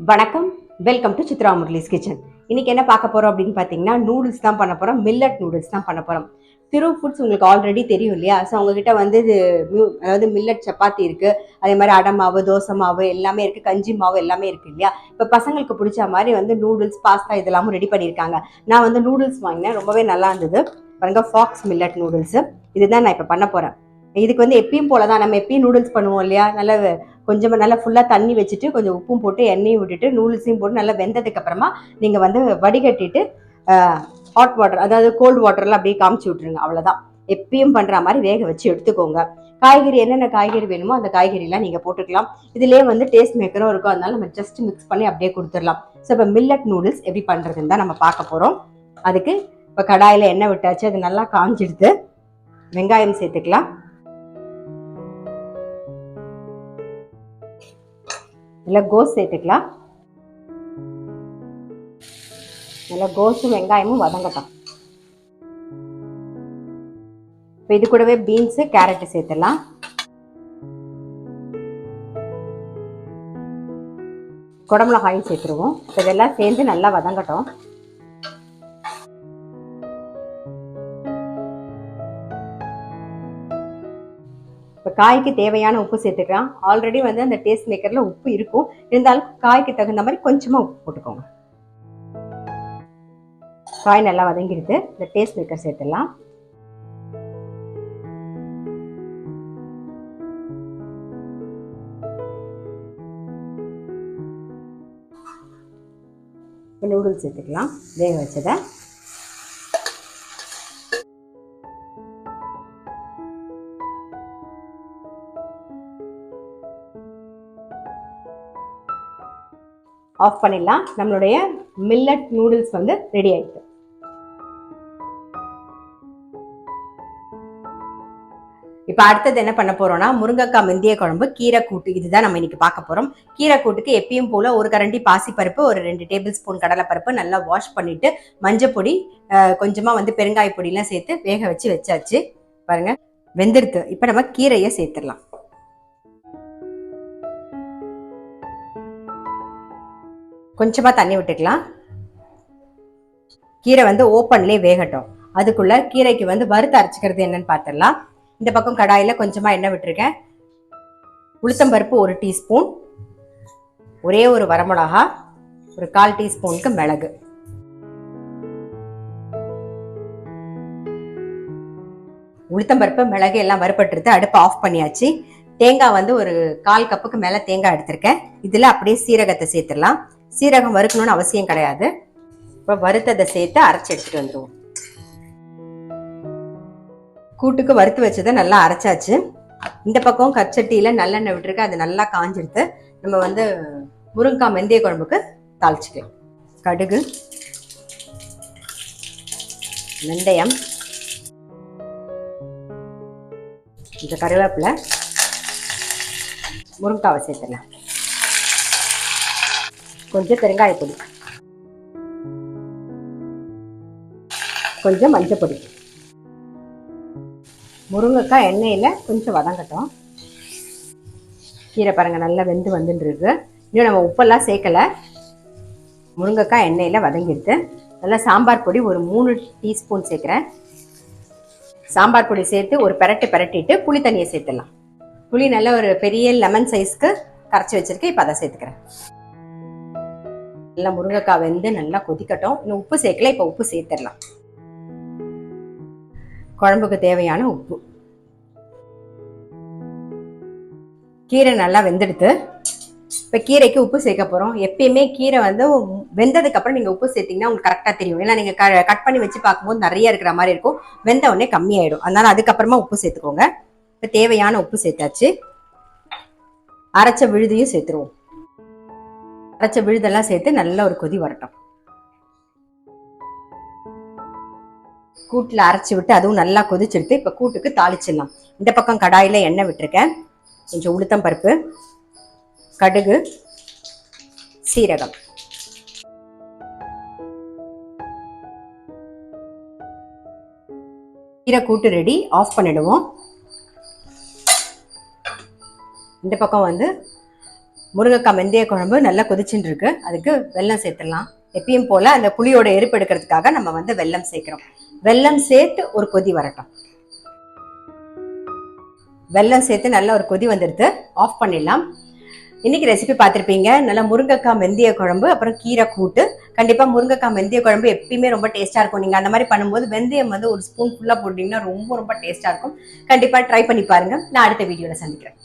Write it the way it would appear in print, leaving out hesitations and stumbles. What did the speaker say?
வணக்கம், welcome to Chitra Murali's kitchen. இன்னைக்கு என்ன பார்க்க போறோம் அப்படின்னு பார்த்தீங்கன்னா, நூடுல்ஸ் தான் பண்ண போறோம். மில்லட் நூடுல்ஸ் தான் பண்ண போறோம். திரு ஃபுட்ஸ் உங்களுக்கு ஆல்ரெடி தெரியும் இல்லையா? ஸோ உங்ககிட்ட வந்து அதாவது மில்லட் சப்பாத்தி இருக்கு, அதே மாதிரி அடை மாவு, தோசை மாவு எல்லாமே இருக்கு, கஞ்சி மாவு எல்லாமே இருக்கு இல்லையா? இப்போ பசங்களுக்கு பிடிச்ச மாதிரி வந்து நூடுல்ஸ், பாஸ்தா இதெல்லாமும் ரெடி பண்ணியிருக்காங்க. நான் வந்து நூடுல்ஸ் வாங்கினேன், ரொம்பவே நல்லா இருந்தது. பாருங்க, ஃபாக்ஸ் மில்லட் நூடுல்ஸ். இதுதான் நான் இப்போ பண்ண போறேன். இதுக்கு வந்து எப்பயும் போல தான் நம்ம எப்பயும் நூடுல்ஸ் பண்ணுவோம் இல்லையா? நல்லா கொஞ்சமாக நல்லா ஃபுல்லாக தண்ணி வச்சுட்டு கொஞ்சம் உப்பும் போட்டு எண்ணெயும் விட்டுட்டு நூடுல்ஸையும் போட்டு நல்லா வெந்ததுக்கு அப்புறமா நீங்கள் வந்து வடிகட்டிட்டு ஹாட் வாட்டர், அதாவது கோல்டு வாட்டர்ல அப்படியே காமிச்சு விட்டுருங்க. அவ்வளோதான். எப்பயும் பண்ற மாதிரி வேக வச்சு எடுத்துக்கோங்க. காய்கறி என்னென்ன காய்கறி வேணுமோ அந்த காய்கறிலாம் நீங்கள் போட்டுக்கலாம். இதுலேயே வந்து டேஸ்ட் மேக்கரும் இருக்கும், அதனால நம்ம ஜஸ்ட் மிக்ஸ் பண்ணி அப்படியே கொடுத்துடலாம். ஸோ இப்போ மில்லட் நூடுல்ஸ் எப்படி பண்ணுறதுன்னு தான் நம்ம பார்க்க போகிறோம். அதுக்கு இப்போ கடாயில் எண்ணெய் விட்டாச்சு, அது நல்லா காஞ்சிடுது. வெங்காயம் சேர்த்துக்கலாம். இல்லை கோஸ் சேர்த்துக்கலாம். நல்லா கோஸும் வெங்காயமும் வதங்கட்டும். இப்போ இது கூடவே பீன்ஸு, கேரட்டு சேர்த்துடலாம். குடமிளகாயும் சேர்த்துருவோம். இப்போ இதெல்லாம் சேர்ந்து நல்லா வதங்கட்டும். இப்போ காய்க்கு தேவையான உப்பு சேர்த்துக்கலாம். ஆல்ரெடி வந்து அந்த டேஸ்ட் மேக்கரில் உப்பு இருக்கும், இருந்தாலும் காய்க்கு தகுந்த மாதிரி கொஞ்சமாக உப்பு போட்டுக்கோங்க. காய் நல்லா வதங்கிடுது. இந்த டேஸ்ட் மேக்கர் சேர்த்துடலாம். இப்போ நூடுல்ஸ் சேர்த்துக்கலாம், வேக வச்சதை. ஆஃப் பண்ணிடலாம். நம்மளுடைய மில்லட் நூடுல்ஸ் வந்து ரெடி ஆயிடுது. இப்போ அடுத்தது என்ன பண்ண போறோம்னா, முருங்கைக்காய் மெந்திய குழம்பு, கீரை கூட்டு. இதுதான் நம்ம இன்னைக்கு பார்க்க போறோம். கீரை கூட்டுக்கு எப்பயும் போல ஒரு கரண்டி பாசிப்பருப்பு, ஒரு 2 டேபிள் ஸ்பூன் கடலைப்பருப்பு நல்லா வாஷ் பண்ணிட்டு மஞ்சள் பொடி, கொஞ்சமா வந்து பெருங்காய பொடியெல்லாம் சேர்த்து வேக வச்சு வச்சாச்சு. பாருங்க, வெந்திருத்து. இப்போ நம்ம கீரையை சேர்த்துடலாம். கொஞ்சமா தண்ணி விட்டுக்கலாம். கீரை வந்து ஓப்பன்லேயே வேகட்டும். அதுக்குள்ள கீரைக்கு வந்து வறுத்து அரைச்சிக்கிறது என்னன்னு பார்த்துடலாம். இந்த பக்கம் கடாயில் கொஞ்சமா எண்ணெய் விட்டுருக்கேன். உளுத்தம்பருப்பு 1 டீஸ்பூன், ஒரே ஒரு வரமிளகா, ஒரு 1/4 டீஸ்பூனுக்கு மிளகு. உளுத்தம்பருப்பு மிளகு எல்லாம் வறுபட்டுருது. அடுப்பு ஆஃப் பண்ணியாச்சு. தேங்காய் வந்து ஒரு 1/4 கப்புக்கு மேல தேங்காய் எடுத்திருக்கேன். இதுல அப்படியே சீரகத்தை சேர்த்துடலாம். சீரகம் வறுக்கணும்னு அவசியம் கிடையாது. இப்போ வறுத்ததை சேர்த்து அரைச்சி எடுத்துட்டு வந்துடுவோம். கூட்டுக்கு வறுத்து வச்சதை நல்லா அரைச்சாச்சு. இந்த பக்கம் கச்சட்டியில நல்லெண்ணெய் விட்டுருக்கு, அது நல்லா காஞ்சிடுது. நம்ம வந்து முருங்கைக்காய் மெந்திய குழம்புக்கு தாளிச்சுக்கலாம். கடுகு, வெந்தயம், இந்த கருவேப்பிலை, முருங்கைக்காவை சேர்த்துடலாம். கொஞ்சம் பெருங்காய பொடி, கொஞ்சம் மஞ்சள் பொடி. முருங்கைக்காய் எண்ணெயில் கொஞ்சம் வதங்கட்டும். கீரை பாருங்க நல்லா வெந்து வந்துட்டு இருக்கு. இன்னும் நம்ம உப்பெல்லாம் சேர்க்கலை. முருங்கைக்காய் எண்ணெயில் வதங்கிடுது. நல்லா சாம்பார் பொடி ஒரு 3 டீஸ்பூன் சேர்க்குறேன். சாம்பார் பொடி சேர்த்து ஒரு பெரட்டிட்டு புளி தண்ணியை சேர்த்துடலாம். புளி நல்ல ஒரு பெரிய லெமன் சைஸ்க்கு கரைச்சி வச்சிருக்கேன். இப்போ அதை சேர்த்துக்கிறேன். நல்லா முருங்கைக்காய் வெந்து நல்லா கொதிக்கட்டும். இன்னும் உப்பு சேர்க்கல, இப்போ உப்பு சேர்த்துடலாம். குழம்புக்கு தேவையான உப்பு. கீரை நல்லா வெந்தெடுத்து இப்போ கீரைக்கு உப்பு சேர்க்க போகிறோம். எப்பயுமே கீரை வந்து வெந்ததுக்கு அப்புறம் நீங்கள் உப்பு சேர்த்தீங்கன்னா உங்களுக்கு கரெக்டாக தெரியும். ஏன்னா நீங்கள் கட் பண்ணி வச்சு பார்க்கும்போது நிறைய இருக்கிற மாதிரி இருக்கும், வெந்த உடனே கம்மியாயிடும். அதனால அதுக்கப்புறமா உப்பு சேர்த்துக்கோங்க. இப்போ தேவையான உப்பு சேர்த்தாச்சு. அரைச்ச விழுதையும் சேர்த்துருவோம். அரைச்ச விழுதெல்லாம் சேர்த்து நல்ல ஒரு கொதி வரட்டும். கூட்டில் அரைச்சி விட்டு அதுவும் நல்லா கொதிச்செடுத்து இப்போ கூட்டுக்கு தாளிச்சிடலாம். இந்த பக்கம் கடாயில் எண்ணெய் விட்டுருக்கேன். கொஞ்சம் உளுத்தம் பருப்பு, கடுகு, சீரகம். கீரை கூட்டு ரெடி. ஆஃப் பண்ணிடுவோம். இந்த பக்கம் வந்து முருங்கைக்காய் வெந்தய குழம்பு நல்லா கொதிச்சுட்டு இருக்கு. அதுக்கு வெல்லம் சேர்த்துடலாம். எப்பயும் போல அந்த புளியோட எரிப்பு எடுக்கிறதுக்காக நம்ம வந்து வெல்லம் சேர்க்கிறோம். வெல்லம் சேர்த்து ஒரு கொதி வரட்டும். வெல்லம் சேர்த்து நல்லா ஒரு கொதி வந்துடுது, ஆஃப் பண்ணிடலாம். இன்னைக்கு ரெசிபி பார்த்துருப்பீங்க. நல்லா முருங்கைக்காய் வெந்தய குழம்பு, அப்புறம் கீரை கூட்டு. கண்டிப்பா முருங்கைக்காய் வெந்தய குழம்பு எப்பயுமே ரொம்ப டேஸ்டா இருக்கும். நீங்க அந்த மாதிரி பண்ணும்போது வெந்தயம் வந்து ஒரு ஸ்பூன் ஃபுல்லா போட்டீங்கன்னா ரொம்ப ரொம்ப டேஸ்டா இருக்கும். கண்டிப்பா ட்ரை பண்ணி பாருங்க. நான் அடுத்த வீடியோல சந்திக்கிறேன்.